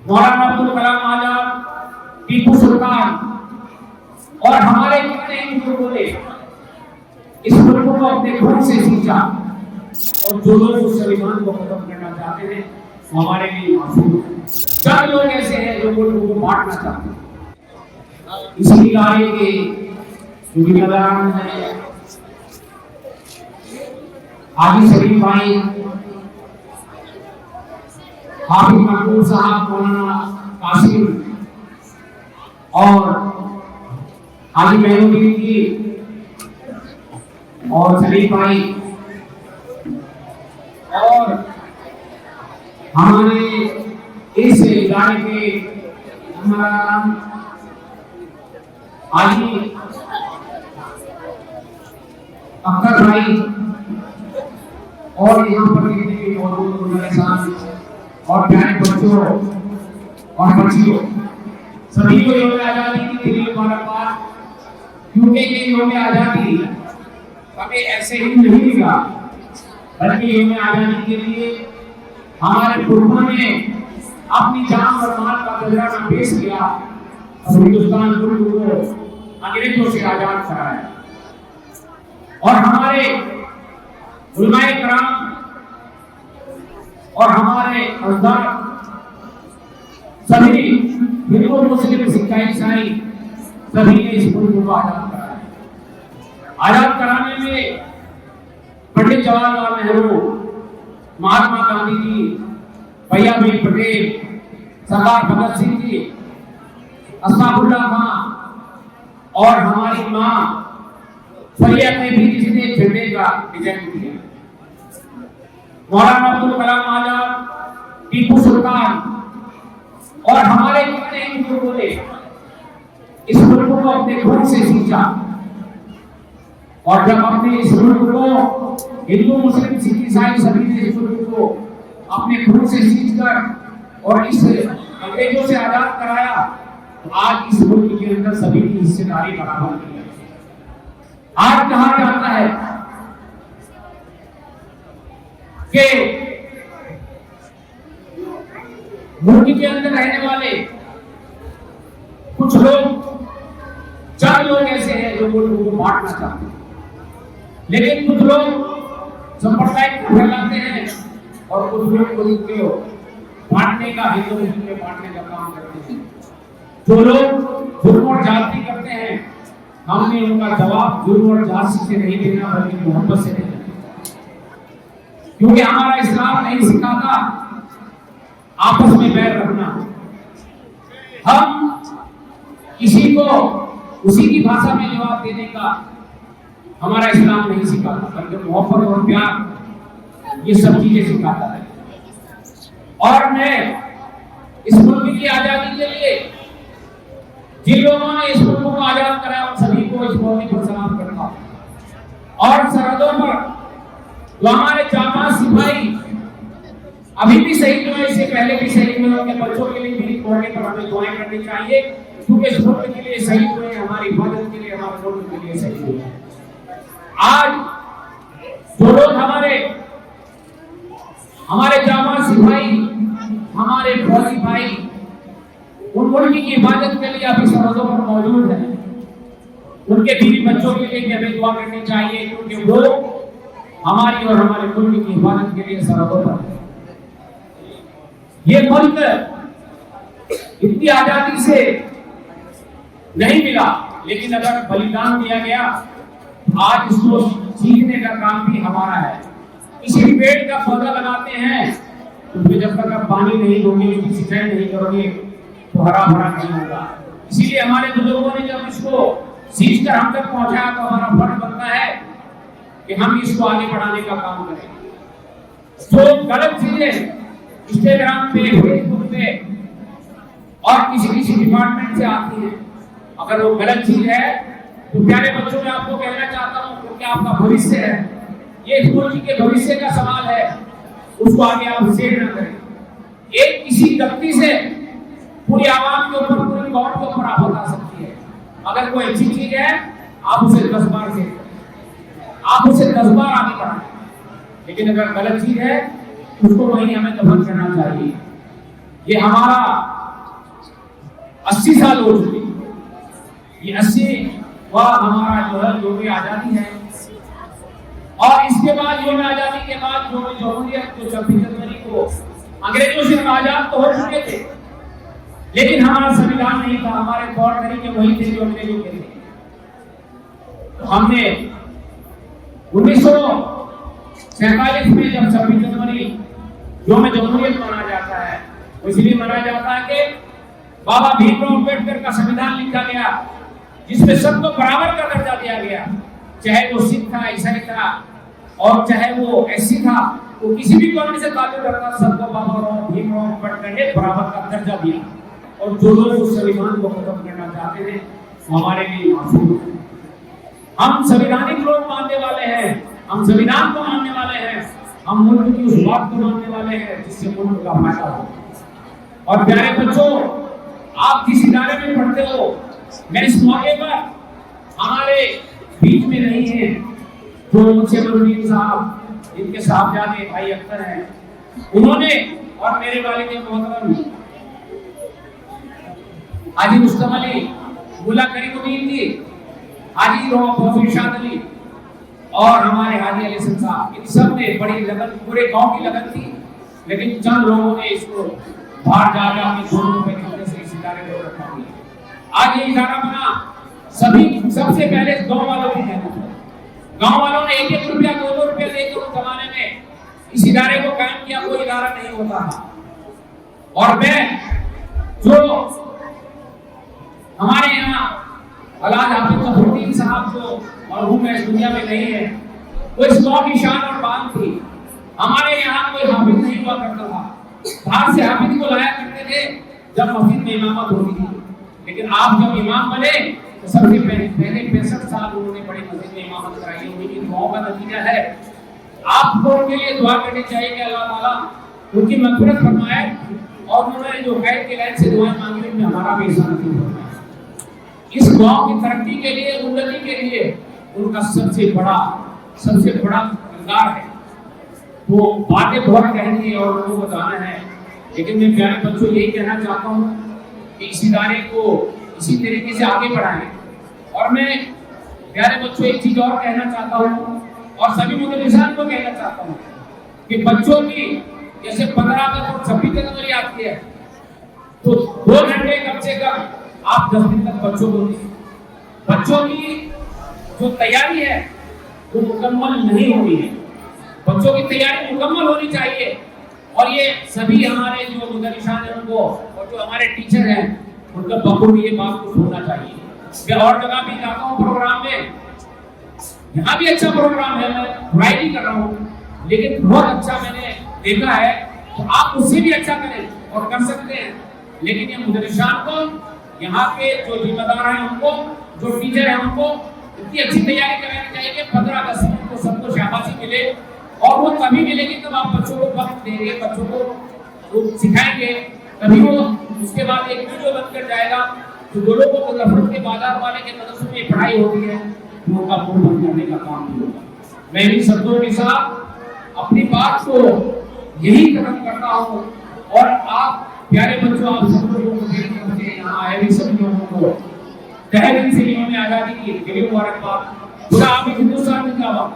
मौलाना अब्दुल कलाम आजाद, टीपू सुल्तान और हमारे कितने बुजुर्गों ने इस मुल्क को अपने खून से सींचा और जो लोग उस संविधान को खत्म करना चाहते हैं वो हमारे लिए मासूम हैं। सब लोग ऐसे हैं जो मुल्क को बांटना चाहते हैं। इसी कार्य के जिम्मेदार हैं हाजी शरीफ भाई, हाफिज मकबूल साहब, मौलाना कासिम और हाजी मेहनूद्दीन जी और शरीफ भाई और हमारे इस इदारे के हाजी अख्तर भाई और यहाँ पर मौजूद और प्यारे बच्चों और बच्चियों सभी को यौम आजादी की दिली मुबारकबाद। क्योंकि ये यौम आजादी हमें ऐसे ही नहीं मिला, बल्कि यौम आजादी के लिए हमारे पूर्वजों ने अपनी जान और माल का नजराना पेश किया और हिंदुस्तान मुल्क को अंग्रेजों से आजाद कराया। और हमारे उलमाए कराम और हमारे अज़दाद सभी हिंदू मुस्लिम सिख ईसाई सभी ने इस मुल्क को आजाद कराया। आजाद कराने में पंडित जवाहरलाल नेहरू, महात्मा गांधी जी, भैया भाई पटेल, सरदार भगत सिंह जी, अशफाकुल्लाह खां और हमारी मां फरिया ने भी जिसने झंडे का डिजाइन किया। मौलाना अब्दुल कलाम आजाद, टीपू सुल्तान और हमारे कितने बुजुर्गों ने इस मुल्क को अपने खून से सींचा और जब अपने इस मुल्क को हिंदू मुस्लिम सिख ईसाई सभी ने इस मुल्क को अपने खून से सींचकर और इस अंग्रेजों से आजाद कराया, तो आज इस मुल्क के अंदर सभी की हिस्सेदारी बराबर की है। आज कहा जाता है कि मुल्क के अंदर रहने वाले कुछ लोग, चंद लोग ऐसे हैं जो मुल्क को बांटना चाहते हैं, लेकिन कुछ लोग सांप्रदायिक फैलाते हैं और कुछ लोग मुल्क को बांटने का, हिंदू मुस्लिम में बांटने का काम करते हैं। जो लोग जुर्म और जाति करते हैं, हमने उनका जवाब जुर्म और जाति से नहीं देना बल्कि मोहब्बत से देना, क्योंकि हमारा इस्लाम नहीं सिखाता आपस में बैर रखना। हम किसी को उसी की भाषा में जवाब देने का हमारा इस्लाम नहीं सिखाता, बल्कि मोहब्बत और प्यार ये सब चीजें सिखाता है। और मैं इस मुल्क की आजादी के लिए जिन लोगों ने इस मुल्क को आजाद कराया उन सभी को इस मौके पर सलाम करता हूं। और सरहदों पर जो हमारे जाबाज सिपाही अभी भी शहीद हुए, इससे पहले भी शहीद हुए, उनके बच्चों के लिए भी मौके पर हमें दुआएं करनी चाहिए, क्योंकि इस मुल्क के लिए शहीद हुए, हमारी हिफाजत के लिए, हमारे मुल्क के लिए शहीद हुए। आज जो लोग हमारे जाबाज सिपाही, हमारे फौजी भाई उन मुल्क की हिफाजत के लिए अभी सरहदों पर मौजूद है, उनके बीवी बच्चों के लिए हमें दुआ करनी चाहिए, क्योंकि वो हमारी और हमारे मुल्क की हिफाजत के लिए सरहदों पर है। ये मुल्क इतनी आजादी से नहीं मिला, लेकिन अगर बलिदान दिया गया आज इसको सीखने का काम भी हमारा है। किसी पेड़ का पौधा लगाते हैं तो जब तक आप पानी नहीं दोगे, उसकी सिंचाई नहीं करोगे तो हरा भरा नहीं होगा। इसीलिए हमारे बुजुर्गों ने जब इसको सींच कर हम तक पहुंचाया तो हमारा फर्ज बनता है कि हम इसको आगे बढ़ाने का काम करें। जो गलत चीजें इंस्टाग्राम पे, फेसबुक पे और किसी डिपार्टमेंट से आती है, अगर वो गलत चीज है तो प्यारे बच्चों में आपको कहना चाहता हूँ, क्योंकि आपका भविष्य है, ये मुल्क के भविष्य का सवाल है, उसको आगे आप शेयर न करें। एक किसी व्यक्ति से पूरी आवाम के ऊपर, पूरी कौम के ऊपर आप बता सकती है। अगर कोई अच्छी चीज है आप उसे 10 बार से, आप उसे 10 बार आगे बढ़ाएं, लेकिन अगर गलत चीज है उसको वहीं हमें दफन करना चाहिए। ये हमारा 80 साल हो चुके। ये 80वां हमारा जो है योम आजादी है। और इसके बाद योम आजादी के बाद जो जमहूरियत जो 26 जनवरी को अंग्रेजों से हम आजाद तो हो चुके थे, लेकिन हमारा संविधान नहीं था, हमारे तौर तरीके वही थे जो अंग्रेजों के थे। तो हमने 1947 में जब 26 जनवरी योम जमहूरियत मनाया जाता है, इसलिए मनाया जाता है कि बाबा भीमराव अम्बेडकर का संविधान लिखा गया, जिसमें सबको बराबर का दर्जा दिया गया, चाहे वो सिख था, ईसाई था, और चाहे वो एससी था, वो किसी भी कॉलोनी से ताल्लुक रखता, सबको बाबा भीमराव अम्बेडकर ने बराबर का दर्जा दिया। और जो लोग उस संविधान को खत्म करना चाहते थे, हमारे लिए मासूम है। हम संवैधानिक लोग मानने वाले हैं, हम संविधान को मानने वाले हैं, हम मुल्क की उस बात को मानने वाले हैं जिससे मुल्क का फायदा हो। और प्यारे बच्चों, आप जिस इदारे में पढ़ते हो, मैं इस मौके पर हमारे बीच में नहीं है जो मुझसे बलवीर साहब, जिनके साहबजादे भाई अख्तर हैं, उन्होंने और मेरे वालिद मोहतरम हाजी मुस्तफा अली, मुल्ला करीमुद्दीन जी, हाजी इरशाद अली और हमारे हाजी अली साहब, इन सब ने बड़ी लगन, पूरे गांव की लगन थी, लेकिन चंद लोगों ने इसको बाहर जाकर अपने दोनों पे करने से इस इदारे को रखा दिया। आज ये इदारा बना सभी, सबसे पहले गांव वालों की मेहनत है। गांव वालों ने 1-1 रुपया 2-2 रुपया देकर उस जमाने में इस इदारे को कायम किया, कोई इदारा नहीं होता था। और मैं जो हमारे यहाँ अलाज हाफिज जफरुद्दीन साहब जो मरहूम है, इस दुनिया में नहीं है, वो इस गांव की शान और बात थी। हमारे यहाँ कोई हाफिज नहीं हुआ करता था, बाहर से हाफिज को लाया करते थे जब मस्जिद में इमामत होती थी। लेकिन आप जब इमाम बने तो सबसे पहले 65 साल उन्होंने बड़ी मस्जिद में इमामत कराई। उनकी दुआओं का नतीजा है। आपको उनके लिए दुआ करनी चाहिए कि अल्लाह ताला उनकी मग़फ़िरत फरमाए, और उन्होंने जो खैर के लायक से दुआएं मांगी, उनमें हमारा भी हिस्सा नसीब फरमाए। इस गांव की तरक्की के लिए, उन्नति के लिए उनका सबसे बड़ा किरदार है। वो बातें बहुत कहनी है और उनको बताना है, लेकिन मैं प्यारे बच्चों यही कहना चाहता हूँ कि इस इदारे को इसी तरीके से आगे बढ़ाएं। और मैं प्यारे बच्चों एक चीज और कहना चाहता हूँ, और सभी मुदर्रिसान को कहना चाहता हूँ कि बच्चों की जैसे 15 अगस्त और 26 जनवरी आती है, तो 2 घंटे कम से कम आप 10 दिन तक बच्चों को दें। बच्चों की जो तैयारी है वो मुकम्मल नहीं हुई है, बच्चों की तैयारी मुकम्मल होनी चाहिए। और ये सभी हमारे जो मुदर्रिसान हैं उनको, और जो हमारे टीचर हैं उनका बखूबी ये बात को होना चाहिए। मैं और जगह भी जाता हूँ प्रोग्राम में, यहाँ भी अच्छा प्रोग्राम है, मैं बुराई नहीं कर रहा हूँ, लेकिन बहुत अच्छा मैंने देखा है। तो आप उससे भी अच्छा करें और कर सकते हैं, लेकिन ये मुदर्रिसान को, यहाँ के जो जिम्मेदार हैं उनको, जो टीचर हैं उनको इतनी अच्छी तैयारी करानी चाहिए कि 15 अगस्त में उनको सबको शाबाशी मिले। और वो तभी मिलेगी जब आप बच्चों को वक्त देंगे, बच्चों को सिखाएंगे, तभी वो उसके बाद एक वीडियो बनकर जाएगा। तो जो लोगों को नफरत के बाजार वाले के मदरसों में पढ़ाई होती है, उनका मुंह बंद करने का काम भी होगा। मैं इन शब्दों के साथ अपनी बात को यही खत्म करता हूँ। और आप प्यारे बच्चों, आप सब लोगों को यहाँ आए हुए सभी लोगों को तहे दिल से इन्होंने आज़ादी की दिली मुबारकबाद। पूरा आप हिंदुस्तान जिंदाबाद।